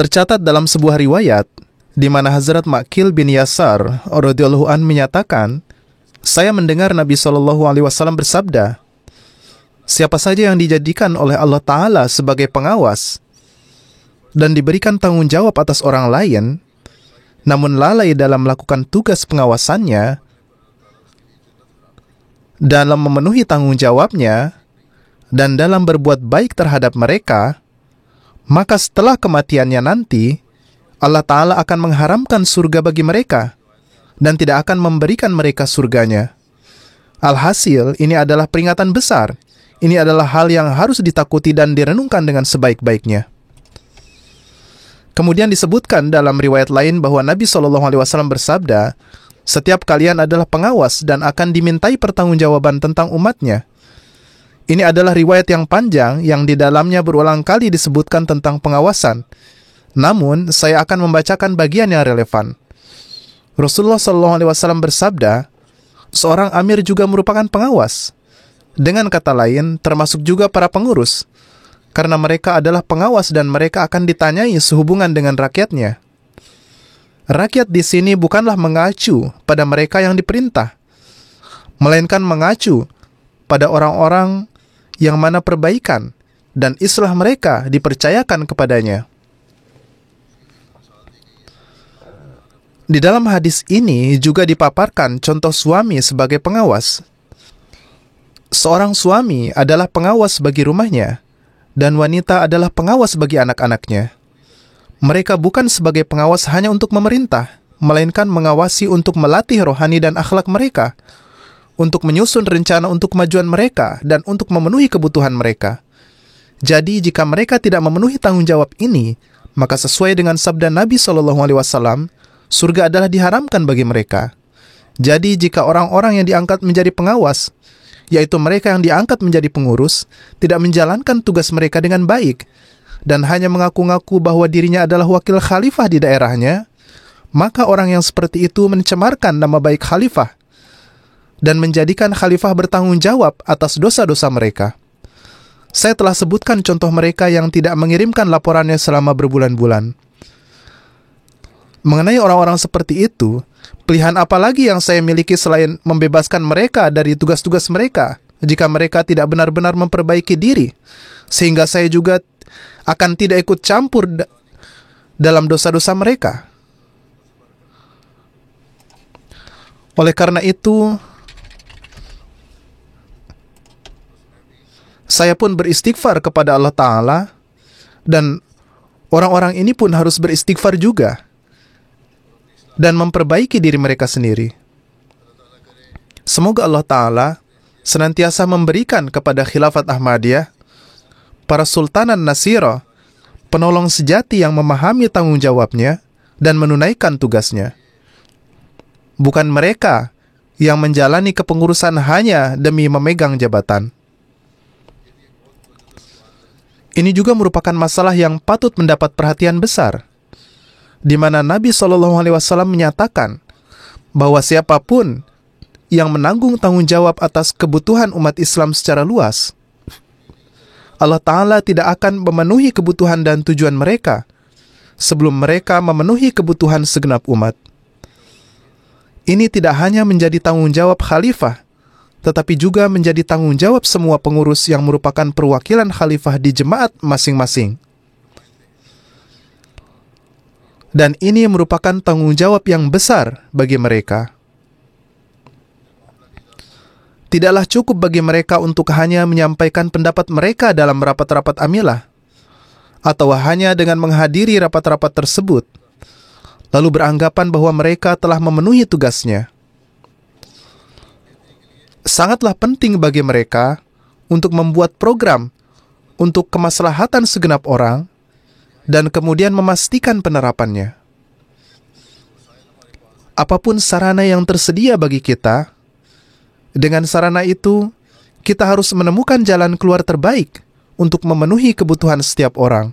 Tercatat dalam sebuah riwayat di mana Hazrat Maqil bin Yasar radhiyallahu an menyatakan, saya mendengar Nabi SAW bersabda, siapa saja yang dijadikan oleh Allah Ta'ala sebagai pengawas dan diberikan tanggung jawab atas orang lain, namun lalai dalam melakukan tugas pengawasannya, dalam memenuhi tanggung jawabnya, dan dalam berbuat baik terhadap mereka, maka setelah kematiannya nanti, Allah Ta'ala akan mengharamkan surga bagi mereka dan tidak akan memberikan mereka surganya. Alhasil, ini adalah peringatan besar. Ini adalah hal yang harus ditakuti dan direnungkan dengan sebaik-baiknya. Kemudian disebutkan dalam riwayat lain bahwa Nabi SAW bersabda, setiap kalian adalah pengawas dan akan dimintai pertanggungjawaban tentang umatnya. Ini adalah riwayat yang panjang yang di dalamnya berulang kali disebutkan tentang pengawasan. Namun, saya akan membacakan bagian yang relevan. Rasulullah SAW bersabda, seorang amir juga merupakan pengawas. Dengan kata lain, termasuk juga para pengurus, karena mereka adalah pengawas dan mereka akan ditanyai sehubungan dengan rakyatnya. Rakyat di sini bukanlah mengacu pada mereka yang diperintah, melainkan mengacu pada orang-orang yang mana perbaikan dan islah mereka dipercayakan kepadanya. Di dalam hadis ini juga dipaparkan contoh suami sebagai pengawas. Seorang suami adalah pengawas bagi rumahnya, dan wanita adalah pengawas bagi anak-anaknya. Mereka bukan sebagai pengawas hanya untuk memerintah, melainkan mengawasi untuk melatih rohani dan akhlak mereka, untuk menyusun rencana untuk kemajuan mereka, dan untuk memenuhi kebutuhan mereka. Jadi, jika mereka tidak memenuhi tanggung jawab ini, maka sesuai dengan sabda Nabi SAW, surga adalah diharamkan bagi mereka. Jadi, jika orang-orang yang diangkat menjadi pengawas, yaitu mereka yang diangkat menjadi pengurus, tidak menjalankan tugas mereka dengan baik, dan hanya mengaku-ngaku bahwa dirinya adalah wakil khalifah di daerahnya, maka orang yang seperti itu mencemarkan nama baik khalifah, dan menjadikan khalifah bertanggung jawab atas dosa-dosa mereka. Saya telah sebutkan contoh mereka yang tidak mengirimkan laporannya selama berbulan-bulan. Mengenai orang-orang seperti itu, pilihan apa lagi yang saya miliki selain membebaskan mereka dari tugas-tugas mereka jika mereka tidak benar-benar memperbaiki diri, sehingga saya juga akan tidak ikut campur dalam dosa-dosa mereka. Oleh karena itu, saya pun beristighfar kepada Allah Ta'ala, dan orang-orang ini pun harus beristighfar juga dan memperbaiki diri mereka sendiri. Semoga Allah Ta'ala senantiasa memberikan kepada Khilafat Ahmadiyah para Sultanan Nasirah, penolong sejati yang memahami tanggung jawabnya dan menunaikan tugasnya. Bukan mereka yang menjalani kepengurusan hanya demi memegang jabatan. Ini juga merupakan masalah yang patut mendapat perhatian besar, di mana Nabi SAW menyatakan bahwa siapapun yang menanggung tanggung jawab atas kebutuhan umat Islam secara luas, Allah Ta'ala tidak akan memenuhi kebutuhan dan tujuan mereka sebelum mereka memenuhi kebutuhan segenap umat. Ini tidak hanya menjadi tanggung jawab khalifah, tetapi juga menjadi tanggung jawab semua pengurus yang merupakan perwakilan khalifah di jemaat masing-masing. Dan ini merupakan tanggung jawab yang besar bagi mereka. Tidaklah cukup bagi mereka untuk hanya menyampaikan pendapat mereka dalam rapat-rapat amilah, atau hanya dengan menghadiri rapat-rapat tersebut, lalu beranggapan bahwa mereka telah memenuhi tugasnya. Sangatlah penting bagi mereka untuk membuat program untuk kemaslahatan segenap orang, dan kemudian memastikan penerapannya. Apapun sarana yang tersedia bagi kita, dengan sarana itu, kita harus menemukan jalan keluar terbaik untuk memenuhi kebutuhan setiap orang,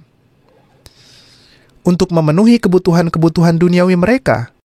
untuk memenuhi kebutuhan-kebutuhan duniawi mereka,